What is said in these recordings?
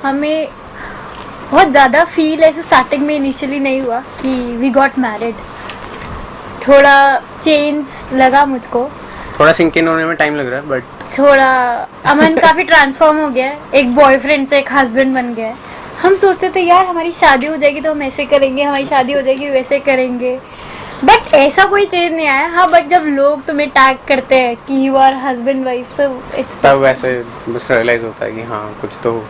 हमें बहुत ज़्यादा फील ऐसे स्टार्टिंग में इनिशियली नहीं हुआ कि वी गॉट मैरिड। थोड़ा चेंज लगा मुझको, थोड़ा सिंक इन होने में टाइम लग रहा है, बट थोड़ा अमन काफ़ी ट्रांसफॉर्म हो गया है, एक बॉयफ्रेंड से एक हस्बैंड बन गया है। हम सोचते थे यार हमारी शादी हो जाएगी तो हम ऐसे करेंगे, हमारी शादी हो जाएगी वैसे करेंगे, बट ऐसा कोई चेंज नहीं आया। हाँ, बट जब लोग तुम्हें टैग करते हैं कि you are husband wife, so it's तब वैसे बस रियलाइज होता है कि हाँ कुछ तो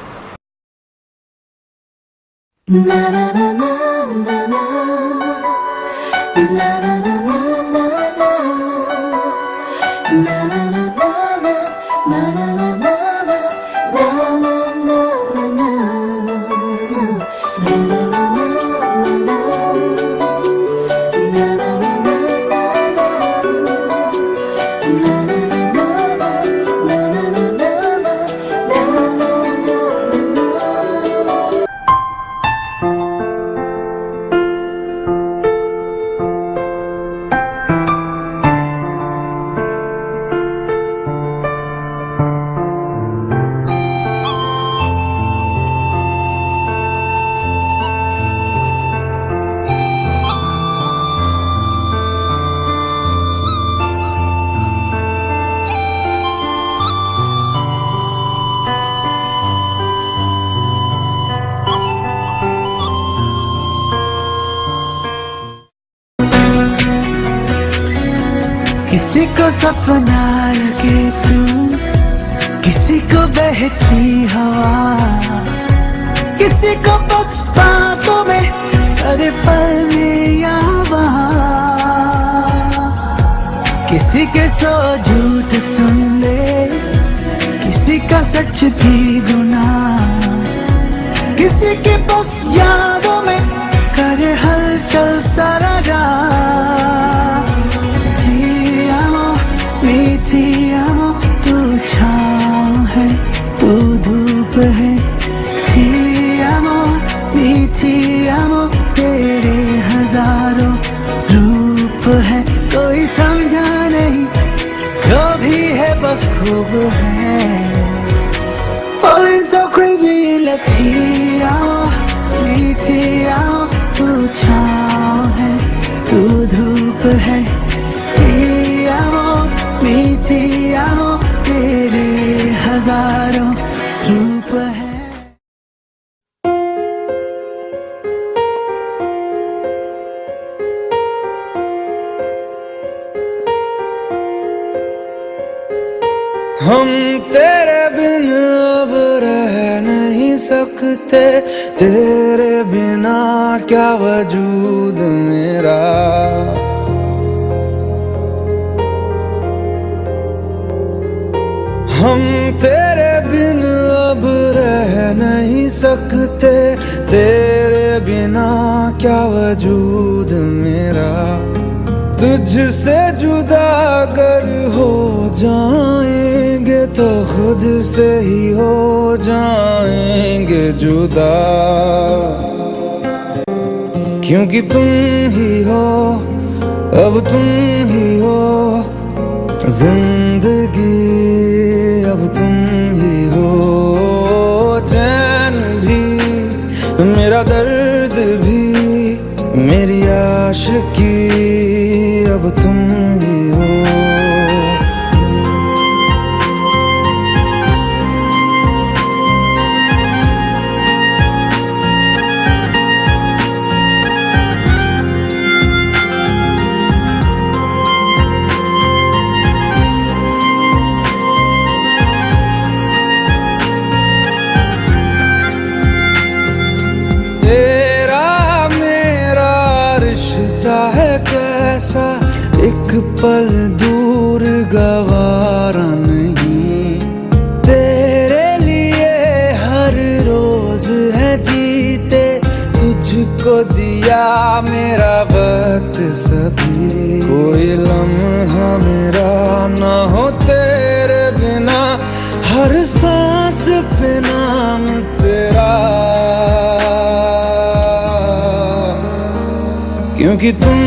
किसी को सपना लगे तू, किसी को बहती हवा, किसी को बस बातों में करे पल में या वहाँ, किसी के सो झूठ सुन ले, किसी का सच भी गुनाह, किसी के बस यादों में करे हलचल सारा जहां। मीठी आमो तू छाँव है, तू धूप है, मीठी आमो तेरे हजारों रूप है, कोई समझा नहीं जो भी है बस खूब है। Falling so crazy लठी आमो, मीठी आमो तू छाँव है, तू धूप है, मीठी आमो तेरे हजारों रूप है। हम तेरे बिन अब रह नहीं सकते, तेरे बिना क्या वजूद मेरा। हम तेरे बिन अब रह नहीं सकते, तेरे बिना क्या वजूद मेरा। तुझसे जुदा अगर हो जाएंगे तो खुद से ही हो जाएंगे जुदा, क्योंकि तुम ही हो, अब तुम ही हो जिंदगी, अब तुम ही हो चैन भी, मेरा दर्द भी, मेरी आशिकी, अब तुम ही हो। कैसा एक पल दूर गवारा नहीं, तेरे लिए हर रोज है जीते, तुझको दिया मेरा वक्त सभी, कोई लम्हा मेरा ना हो तेरे बिना, हर सांस पे नाम तेरा, क्योंकि तुम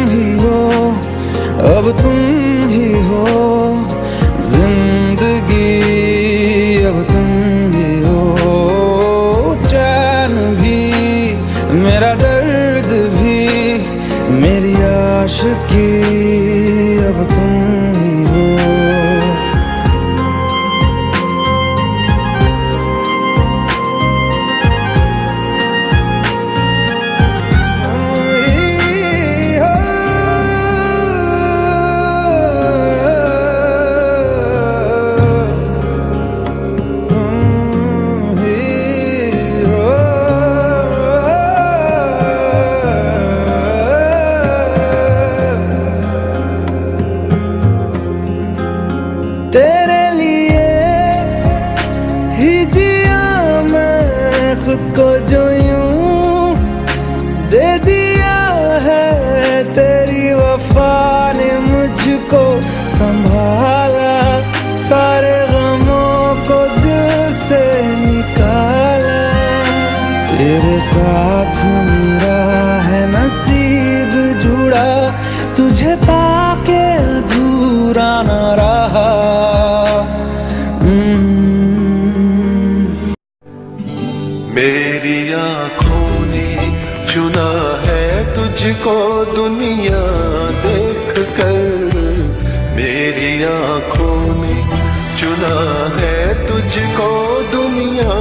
ही हो, अब तुम ही हो जिंदगी, अब तुम ही हो संभाला, सारे गमों को दिल से निकाला। तेरे साथ मेरा है नसीब जुड़ा, तुझे पाके अधूरा न रहा। मेरी आँखों ने चुना है तुझको दुनिया देख कर, मेरी आँखों ने चुना है तुझको दुनिया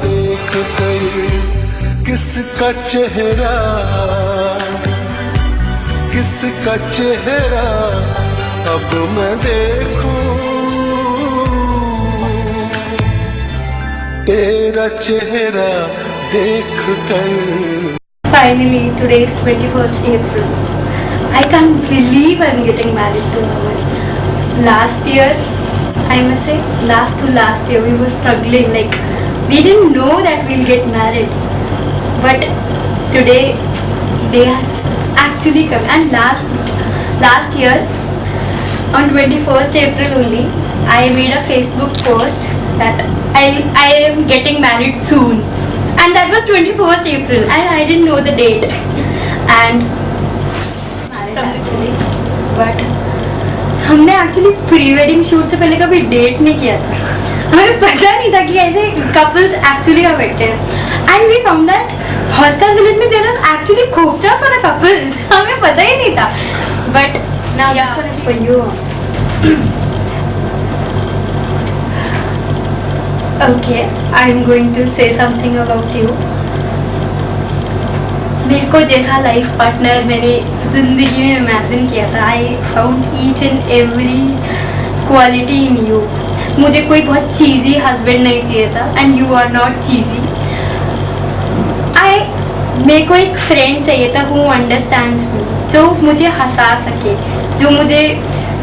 देख कर। किसका चेहरा अब मैं देखूं, तेरा चेहरा देख कर। Finally, today is 21st April. I can't believe I'm getting married to Aman. Last year, I must say, last year, we were struggling. Like, we didn't know that we'll get married. But today, day has actually come. And last year, on 21st April only, I made a Facebook post that I am getting married soon. And that was 21st April and I didn't know the date. And actually, but हमने actually pre wedding shoot से पहले कभी date नहीं किया था। हमें पता नहीं था कि ऐसे कपल्स एक्चुअली का बैठते हैं। And we found that hostel village में देयर आर एक्चुअली खूब सारे कपल्स। हमें पता ही नहीं था। But now this one is for you. Okay, I'm going to say something about you. मेरे को जैसा लाइफ पार्टनर मेरे ज़िंदगी में इमेजिन किया था, I found each and every quality in you. मुझे कोई बहुत चीज़ी हस्बैंड नहीं चाहिए था एंड यू आर नॉट चीज़ी। मेरे को एक फ्रेंड चाहिए था हु अंडरस्टैंड्स मी, जो मुझे हंसा सके, जो मुझे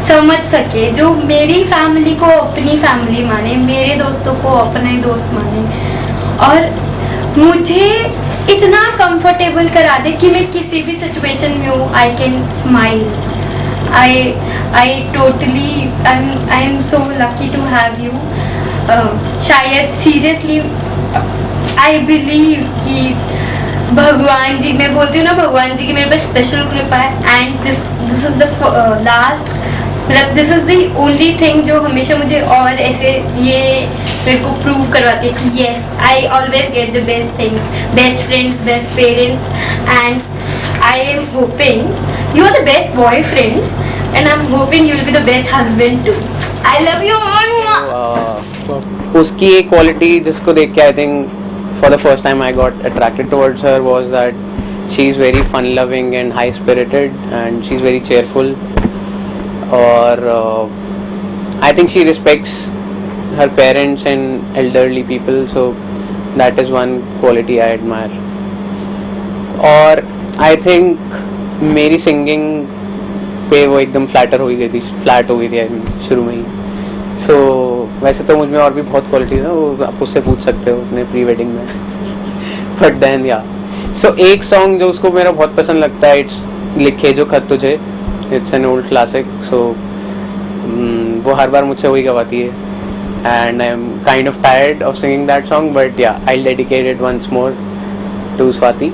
समझ सके, जो मेरी फैमिली को अपनी फैमिली माने, मेरे दोस्तों को अपने दोस्त माने और मुझे इतना कंफर्टेबल करा दे कि मैं किसी भी सिचुएशन में हूँ I can smile. I totally I am so lucky to have you. शायद सीरियसली आई बिलीव कि भगवान जी, मैं बोलती हूँ ना भगवान जी की मेरे पास स्पेशल कृपा है and this is the last, मतलब this is the only thing जो हमेशा मुझे और ऐसे ये मेरे को प्रूव करवाती है कि yes I always get the best things, best friends, best parents and I am hoping you are the best boyfriend and I am hoping you will be the best husband too. I love you. उसकी एक quality जिसको देख के I think for the first time I got attracted towards her was that she's very fun loving and high spirited and she's very cheerful, or I think she respects her parents and elderly people, so that is one quality I admire. और I think मेरी singing पे वो एकदम flat हो गई थी शुरू में ही। सो वैसे तो मुझ में और भी बहुत क्वालिटीज है, वो आप उससे पूछ सकते हो अपने प्री वेडिंग में। बट देन या सो एक सॉन्ग जो उसको मेरा बहुत पसंद लगता है, इट्स लिखे जो खत तुझे, it's an old classic. So वो हर बार मुझसे वही गवाती है and I am kind of tired of singing that song, but ya I dedicate it once more to Swati.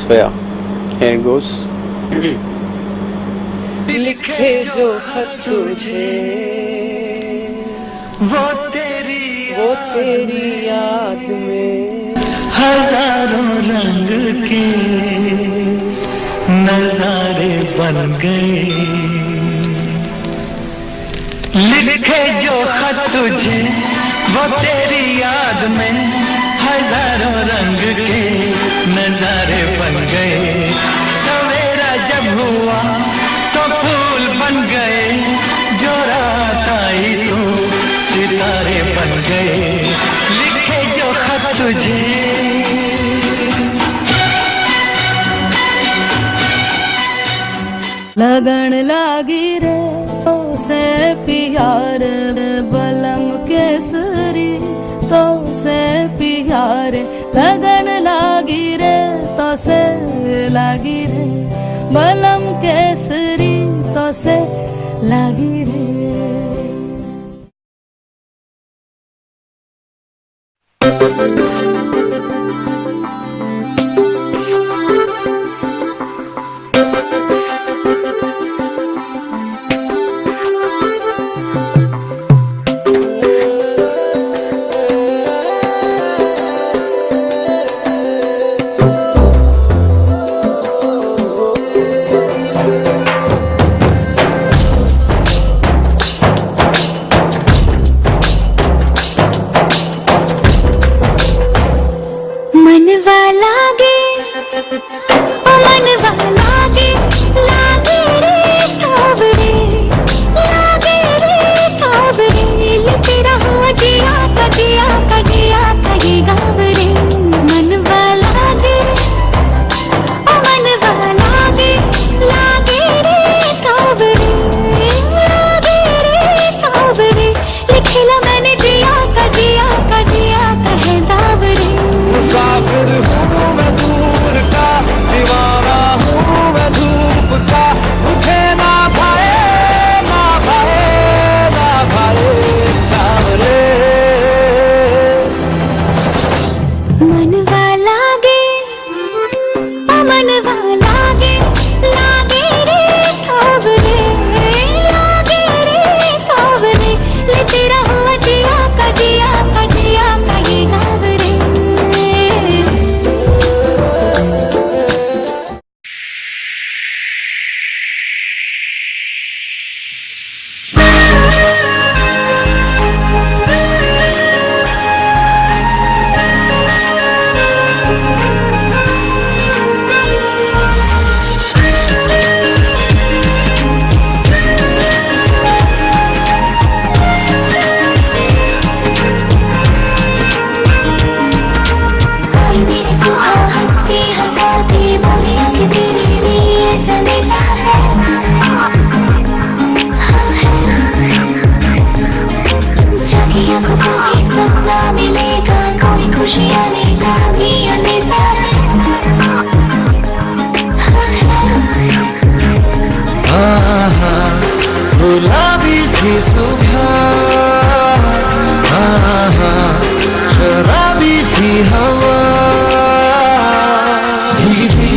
So ya hear it goes. लिखे जो खत तुझे वो तेरी याद में हजारों रंग के नजारे बन गए। लिखे जो खत तुझे वो तेरी याद में हजारों रंग के नजारे बन गए। सवेरा जब हुआ तो फूल बन गए, जो रात आई तो सितारे बन गए। लिखे जो खत तुझे लगन लागी रे तो से प्यार बलम केसरी, तो से प्यार लगन लागी रे तो से लागी रे बलम केसरी, तो से लागी रे। मनवा लागे ओ मनवा लागे लागे रे सावरे लागे रे सावरे ये तेरा हुआ जिया कजिया कजिया कही गावरे मनवा लागे ओ मनवा लागे लागे रे सावरे लागे रे सावरे लिखला मैंने जिया कजिया कजिया कहे दावरे। मुसाफिर हूँ मैं दूर का, दीवाना हूँ मैं धूप का, मुझे ना भाए ना भाए ना भाए छावरे। मनवा लागे ओ मनवा लागे लागे रे सावरे लागे रे सावरे ले तेरा हुआ जिया कजिया कजिया कही गावरे। मेरे सुहा हंसते हंसाते बोलिया कि तेरे लिए संदेशा है जागी आंखों को भी सपना मिलेगा कोई खुशी आने का भी अंदेशा है। गुलाबी सी सुबह, शराबी सी हवा, भीगी सी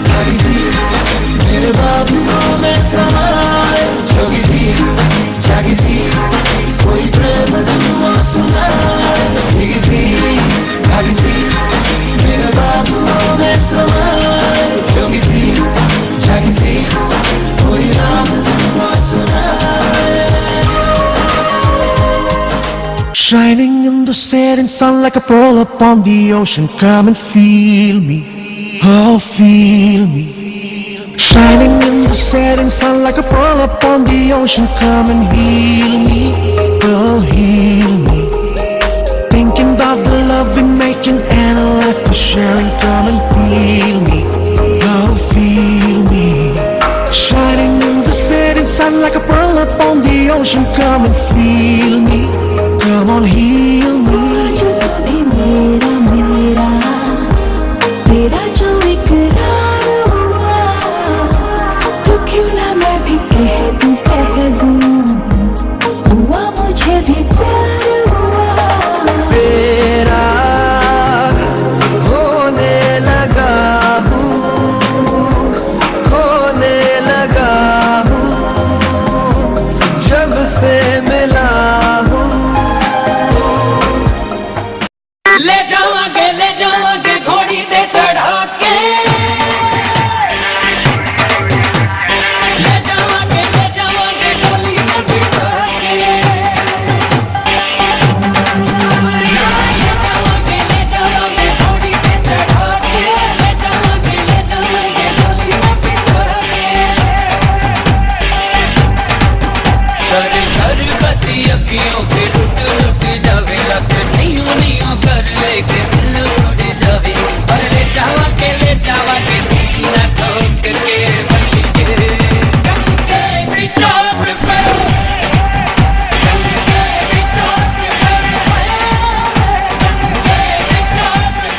भारी सी मेरे बाजुओं में समाए, जोगी सी जागी सी कोई प्रेम धुआ सुनाए, भीगी सी भारी सी मेरे बाजुओं में समाए, जोगी सी जागी सी कोई राम धुआ सुनाए। Shining in the setting sun like a pearl upon the ocean. Come and feel me, oh feel me. Shining in the setting sun like a pearl upon the ocean. Come and heal me, oh heal me. Thinking about the love we're making and a life we're sharing. Come and feel me, oh feel me. Shining in the setting sun like a pearl upon the ocean. Come and feel me, come on heal me. जो कभी मेरा मेरा तेरा जो इकरार हुआ तो क्यों ना मैं भी कह दूं हुआ मुझे भी प्यार हुआ। तेरा होने लगा हूँ, खोने लगा हूँ, जब से मिला हूँ। ले जावांगे घोड़ी पे चढ़ा के, ले जावांगे डोली में बिठा के, ले जावांगे घोड़ी पे चढ़ा के, ले जावांगे डोली में बिठा के। शरबती अखियों के रुट रुट जावे लग नहीं कर लेके दिल उड़ जावे। और ले जावांगे सीना ठोक के बल्ली के गंगे की चोट पे, गंगे की चोट पे, गंगे की चोट पे।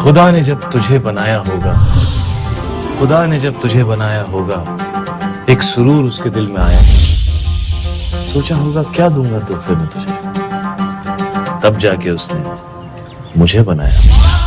खुदा ने जब तुझे बनाया होगा, खुदा ने जब तुझे बनाया होगा, एक सुरूर उसके दिल में आया, सोचा होगा क्या दूंगा तोहफे में तुझे, तब जाके उसने मुझे बनाया।